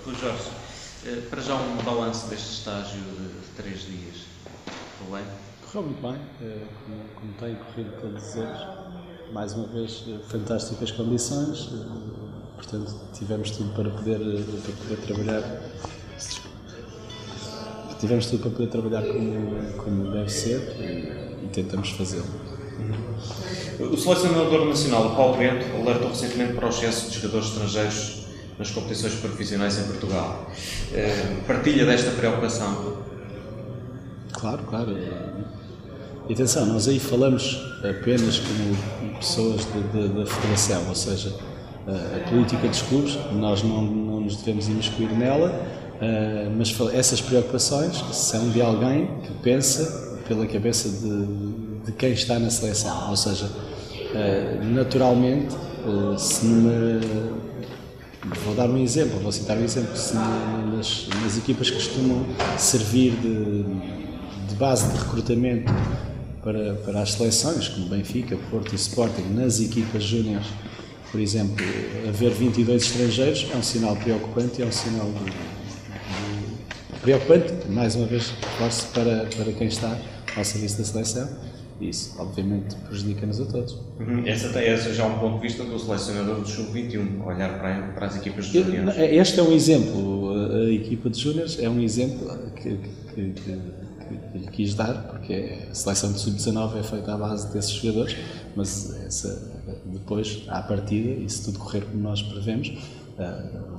Rui Jorge, para já um balanço deste estágio de 3 dias. Correu bem? Correu muito bem, como tem corrido todos os anos. Mais uma vez, fantásticas condições, portanto, tivemos tudo para poder trabalhar. Tivemos tudo para poder trabalhar como deve ser e tentamos fazê-lo. O selecionador nacional, Paulo Bento, alertou recentemente para o excesso de jogadores estrangeiros nas competições profissionais em Portugal. Partilha desta preocupação? Claro. E atenção, nós aí falamos apenas como pessoas da federação, ou seja, a política dos clubes, nós não nos devemos imiscuir nela, mas essas preocupações são de alguém que pensa pela cabeça de quem está na seleção, ou seja, naturalmente, vou dar um exemplo, vou citar um exemplo, se nas equipas que costumam servir de base de recrutamento para as seleções, como Benfica, Porto e Sporting, nas equipas júniores, por exemplo, haver 22 estrangeiros é um sinal preocupante e é um sinal preocupante, mais uma vez, reforço para quem está ao serviço da seleção. Isso, obviamente, prejudica-nos a todos. Esse já é um ponto de vista do selecionador do Sub-21, olhar para as equipas de júniores. Este é um exemplo, a equipa de júniores é um exemplo que lhe quis dar, porque a seleção de Sub-19 é feita à base desses jogadores, mas depois, à partida, e se tudo correr como nós prevemos,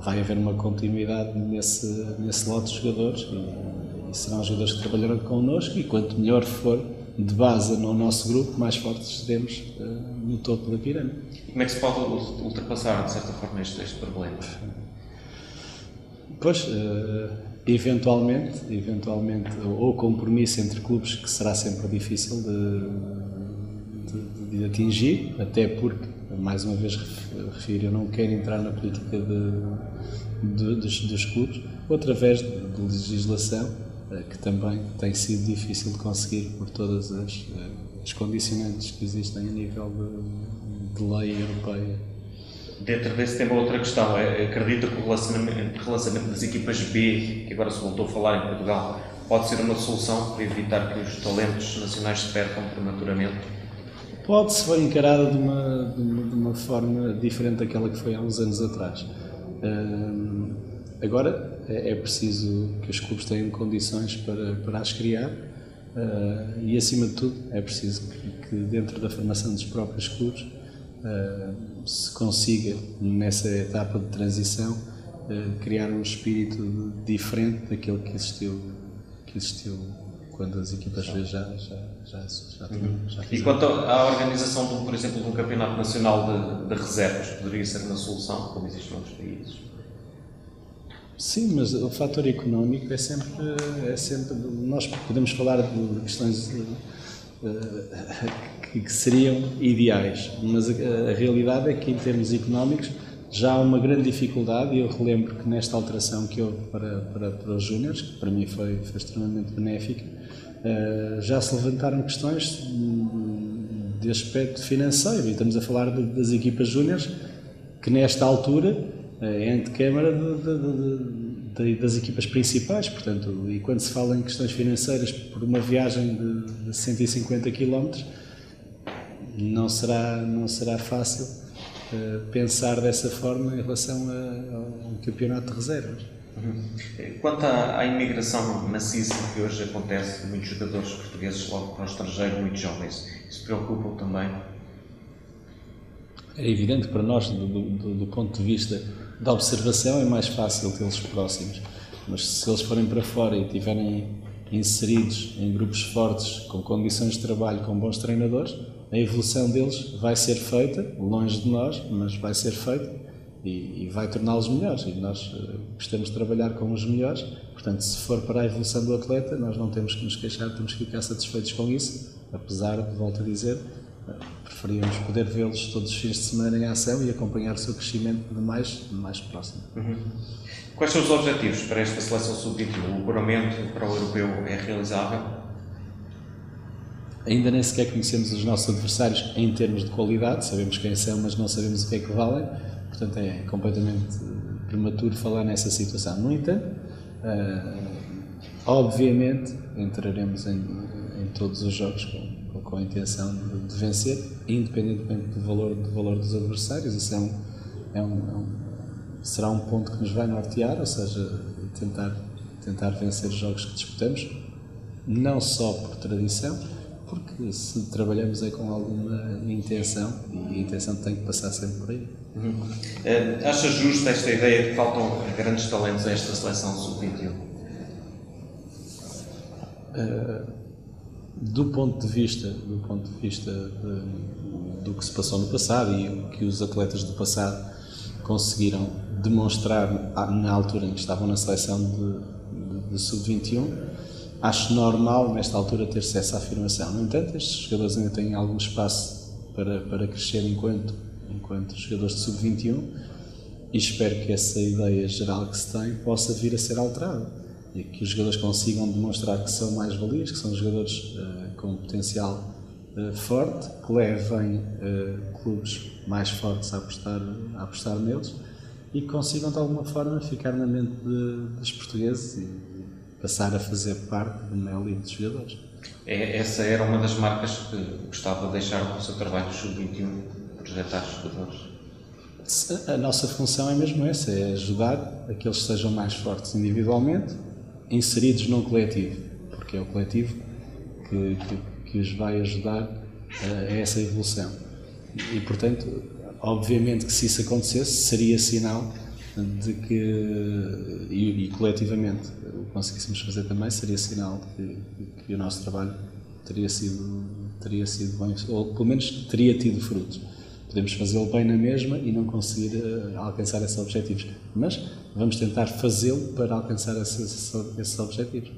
vai haver uma continuidade nesse lote de jogadores e serão jogadores que trabalharão connosco e quanto melhor for de base no nosso grupo, mais fortes seremos no topo da pirâmide. E como é que se pode ultrapassar, de certa forma, este problema? Pois, eventualmente, ou compromisso entre clubes que será sempre difícil de atingir, até porque, mais uma vez refiro, eu não quero entrar na política dos clubes, ou através de legislação, que também tem sido difícil de conseguir por todas as condicionantes que existem a nível de lei europeia. Dentro desse tema, outra questão, acredita que o relacionamento das equipas B, que agora se voltou a falar em Portugal, pode ser uma solução para evitar que os talentos nacionais se percam prematuramente? Pode, se for encarada de uma forma diferente daquela que foi há uns anos atrás. Agora é preciso que os clubes tenham condições para as criar e, acima de tudo, é preciso que dentro da formação dos próprios clubes se consiga, nessa etapa de transição, criar um espírito diferente daquele que existiu quando as equipas já E quanto à organização, por exemplo, de um campeonato nacional de reservas, poderia ser uma solução, como existe noutros países? Sim, mas o fator económico é sempre nós podemos falar de questões que seriam ideais, mas a realidade é que, em termos económicos, já há uma grande dificuldade, e eu relembro que nesta alteração que houve para os júniores, que para mim foi extremamente benéfica, já se levantaram questões de aspecto financeiro, e estamos a falar das equipas júniores, que nesta altura é antecâmara das equipas principais, portanto, e quando se fala em questões financeiras por uma viagem de 150 km, não será fácil pensar dessa forma em relação a um campeonato de reservas. Quanto à imigração maciça que hoje acontece de muitos jogadores portugueses logo para o estrangeiro, muito jovens, isso preocupa também? É evidente que para nós, do ponto de vista da observação, é mais fácil tê-los próximos, mas se eles forem para fora e estiverem inseridos em grupos fortes, com condições de trabalho, com bons treinadores, a evolução deles vai ser feita, longe de nós, mas vai ser feita e vai torná-los melhores. E nós gostamos de trabalhar com os melhores, portanto, se for para a evolução do atleta, nós não temos que nos queixar, temos que ficar satisfeitos com isso, apesar de, volto a dizer, preferíamos poder vê-los todos os fins de semana em ação e acompanhar o seu crescimento de mais próximo. Quais são os objetivos para esta seleção sub-21? O apuramento para o europeu é realizável? Ainda nem sequer conhecemos os nossos adversários em termos de qualidade, sabemos quem são, mas não sabemos o que é que valem, portanto é completamente prematuro falar nessa situação. No entanto, obviamente entraremos em todos os jogos com a intenção de vencer, independentemente do valor dos adversários. Isso será um ponto que nos vai nortear, ou seja, tentar vencer os jogos que disputamos, não só por tradição, porque se trabalhamos com alguma intenção, e a intenção tem que passar sempre por aí. Acha justa esta ideia de que faltam grandes talentos a esta seleção sub-21? Do ponto de vista do que se passou no passado e o que os atletas do passado conseguiram demonstrar na altura em que estavam na seleção de sub-21, acho normal nesta altura ter-se essa afirmação. No entanto, estes jogadores ainda têm algum espaço para crescer enquanto jogadores de sub-21 e espero que essa ideia geral que se tem possa vir a ser alterada e que os jogadores consigam demonstrar que são mais valios, que são jogadores com potencial forte, que levem clubes mais fortes a apostar neles e que consigam de alguma forma ficar na mente dos portugueses e passar a fazer parte de uma elite de jogadores. Essa era uma das marcas que gostava de deixar com o seu trabalho sub-21, projetar jogadores? A nossa função é mesmo essa, é ajudar a que eles sejam mais fortes individualmente, inseridos num coletivo, porque é o coletivo que os vai ajudar a essa evolução. E, portanto, obviamente que se isso acontecesse, seria sinal de que, e coletivamente o conseguíssemos fazer também, seria sinal de que o nosso trabalho teria sido bem, ou pelo menos teria tido frutos. Podemos fazê-lo bem na mesma e não conseguir alcançar esses objetivos, mas vamos tentar fazê-lo para alcançar esses objetivos.